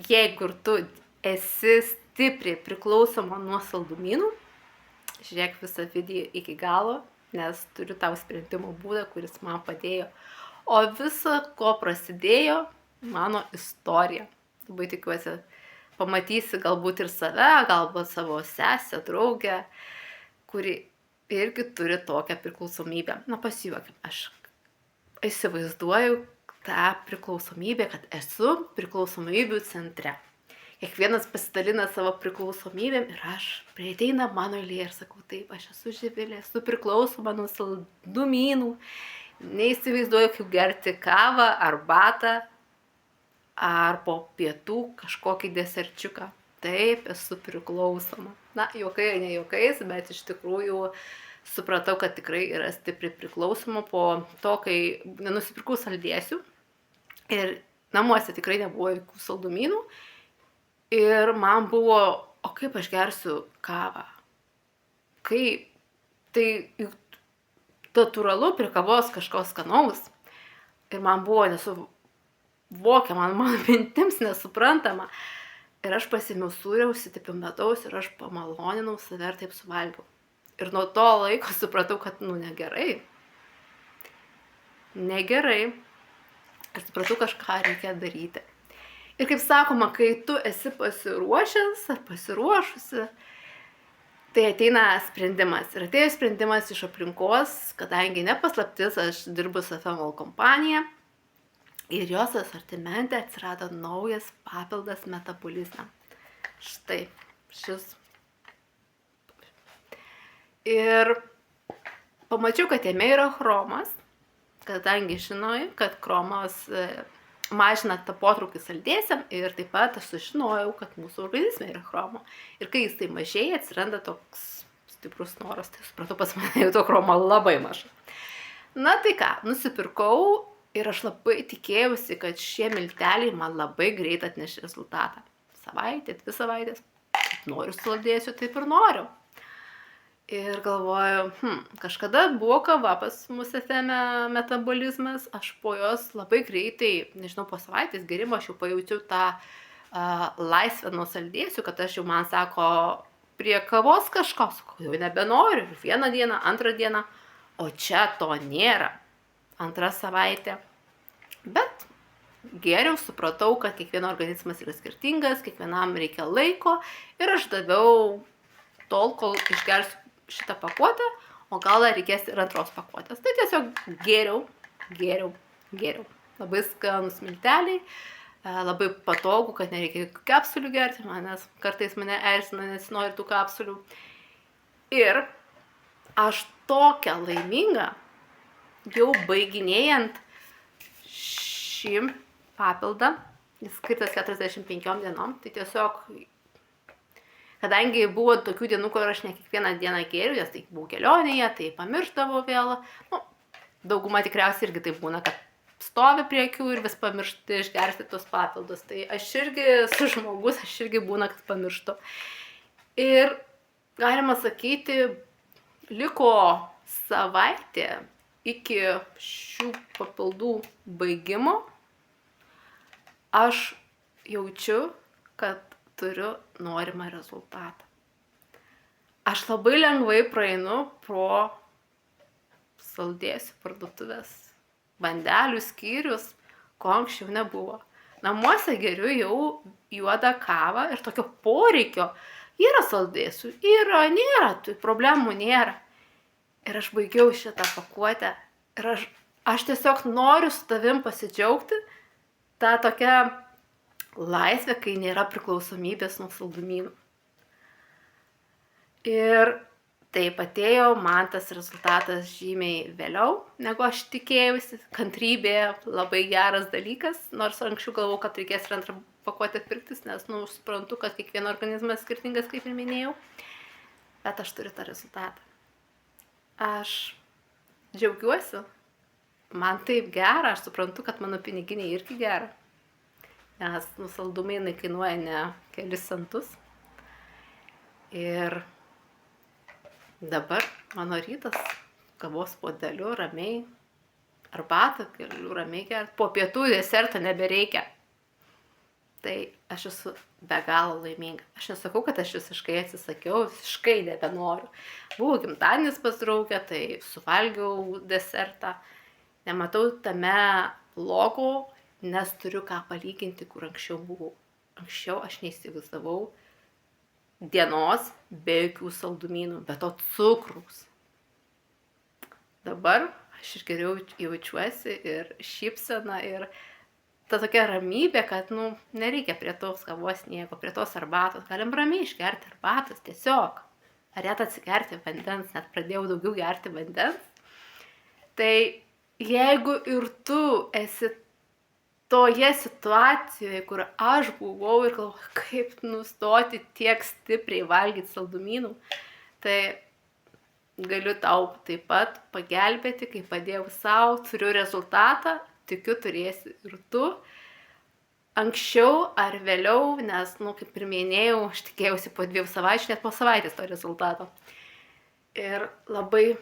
jeigu ir tu esi stipriai priklausoma nuo saldumynų, žiūrėk visą video iki galo, nes turiu tau sprendimo būdą, kuris man padėjo. O visa, ko prasidėjo, mano istorija. Labai tikiuosi, pamatysi galbūt ir save, galbūt savo sesę, draugę, kuri irgi turi tokią priklausomybę. Na, pasijuokim, aš įsivaizduoju tą priklausomybę, kad esu priklausomybių centre. Kiekvienas pasidalina savo priklausomybėm ir aš prieiteina mano eilė ir sakau, taip, aš esu Živilė, esu priklausoma nuo saldumynų, neįsivaizduoju, kaip gerti kavą, arbatą, ar po pietų kažkokį deserčiuką. Taip, esu priklausoma. Na, juokai, ne juokais, bet iš tikrųjų supratau, kad tikrai yra stipri priklausoma po to, kai nenusipirkau saldėsių ir namuose tikrai nebuvo jokių saldumynų. Ir man buvo, o kaip aš gersiu kavą? Kaip? Tai natūralu prie kavos kažko skanaus. Ir man buvo nesuvokiama, mano mintims nesuprantama. Ir aš pasimiau sūrį, užsitepiau medaus ir aš pamaloninau save ir taip suvalgiau. Ir nuo to laiko supratau, kad, negerai. Negerai. Ir supratau, kažką reikia daryti. Ir kaip sakoma, kai tu esi pasiruošęs ar pasiruošusi, tai ateina sprendimas. Ir atėjo sprendimas iš aplinkos, kadangi nepaslaptis, aš dirbu su FML kompanija ir jos asortimente atsirado naujas papildas metabolizmam. Štai šis. Ir pamačiau, kad jame yra chromas, kadangi žinojau, kad chromas mažina tą potraukį saldėsiam ir taip pat aš sužinojau, kad mūsų organizme yra chromo. Ir kai jis tai mažėja, atsiranda toks stiprus noras, tai supratau, pas mane jau to chromo labai mažai. Na tai ką, nusipirkau ir aš labai tikėjausi, kad šie milteliai man labai greit atneš rezultatą. Savaitė, 2 savaitės, noriu saldėsių, taip ir noriu. Ir galvoju, kažkada buvo kava pas mus FM metabolizmas, aš po jos labai greitai, nežinau, po savaitės gerimo aš jau pajaučiau tą laisvę nuo saldėsių, kad aš jau man sako, prie kavos kažko, sakau, jau nebenoriu, 1 dieną, 2 dieną, o čia to nėra, 2 savaitė. Bet geriau supratau, kad kiekvieno organizmas yra skirtingas, kiekvienam reikia laiko ir aš daviau tol, kol išgersiu šitą pakuotę, o gal reikės ir 2 pakuotės. Tai tiesiog geriau. Labai skanus milteliai, labai patogu, kad nereikia kapsulių gerti, nes kartais mane erzina, nes nori tų kapsulių. Ir aš tokia laiminga, jau baiginėjant šį papildą, jis skirtas 45 dienom, tai tiesiog kadangi buvo tokių dienų, kur aš ne kiekvieną dieną gėriau, nes tai buvau kelionėje, tai pamirštavo vėl. Dauguma tikriausiai irgi tai būna, kad stovi prie akių ir vis pamiršti išgerti tos papildus. Tai aš irgi su žmogus, aš irgi būna, kad pamirštu. Ir galima sakyti, liko savaitė iki šių papildų baigimo. Aš jaučiu, kad turiu norimą rezultatą. Aš labai lengvai praeinu pro saldėsių parduotuvės, bandelių skyrius, ko anksčiau nebuvo. Namuose geriu jau juodą kavą ir tokio poreikio. Yra saldėsių, nėra, tai problemų nėra. Ir aš baigiau šitą pakuotę ir aš tiesiog noriu su tavim pasidžiaugti tą tokią laisvė, kai nėra priklausomybės nuo saldumynų. Ir taip atėjo man tas rezultatas žymiai vėliau, negu aš tikėjausi. Kantrybė labai geras dalykas, nors anksčiau galvojau, kad reikės ir 2 pakuotę pirktis, nes suprantu, kad kiekvieno organizmas skirtingas, kaip ir minėjau. Bet aš turiu tą rezultatą. Aš džiaugiuosi, man taip gera, aš suprantu, kad mano piniginiai irgi gera. Nes saldumynai kainuoja ne kelis centus. Ir dabar mano rytas kavos puodeliu ramiai, arbatą galiu ramiai gerti. Po pietų deserto nebereikia. tai aš esu be galo laiminga. Aš nesakau, kad aš visiškai atsisakiau, visiškai nebenoriu. Buvo gimtadienis pas draugę, tai suvalgiau desertą. Nematau tame blogo, nes turiu ką palyginti, kur anksčiau buvau. Anksčiau aš neįsivaizdavau dienos be jokių saldumynų, be to cukraus. Dabar aš ir geriau jaučiuosi ir šypsena ir ta tokia ramybė, kad nereikia prie tos kavos nieko, prie tos arbatos. Galim ramiai išgerti arbatos tiesiog. Ar net atsigerti vandens, net pradėjau daugiau gerti vandens. Tai jeigu ir tu esi toje situacijoje, kur aš buvau ir galvoju, kaip nustoti tiek stipriai valgyti saldumynų, tai galiu tau taip pat pagelbėti, kai padėjau savo, turiu rezultatą, tikiu turėsi ir tu. Anksčiau ar vėliau, nes, kaip ir minėjau, aš tikėjausi po 2 savaičių, net po savaitės to rezultato. Ir labai,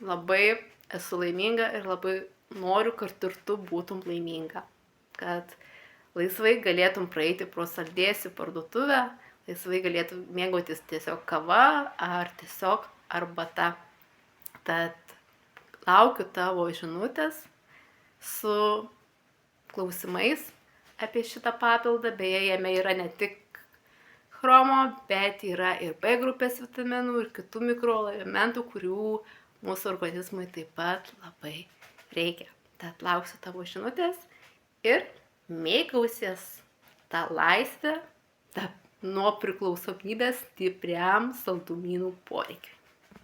labai esu laiminga ir labai noriu, kad ir tu būtum laiminga. Kad laisvai galėtum praeiti pro saldėsių parduotuvę, laisvai galėtum mėgautis tiesiog kava ar tiesiog arbata. Tad laukiu tavo žinutės su klausimais apie šitą papildą. Beje, jame yra ne tik chromo, bet yra ir B grupės vitaminų ir kitų mikroelementų, kurių mūsų organizmui taip pat labai reikia. Tad lauksiu tavo žinutės ir mėgausies tą laisvę nuo priklausomybės stipriam saldumynų poreikiui.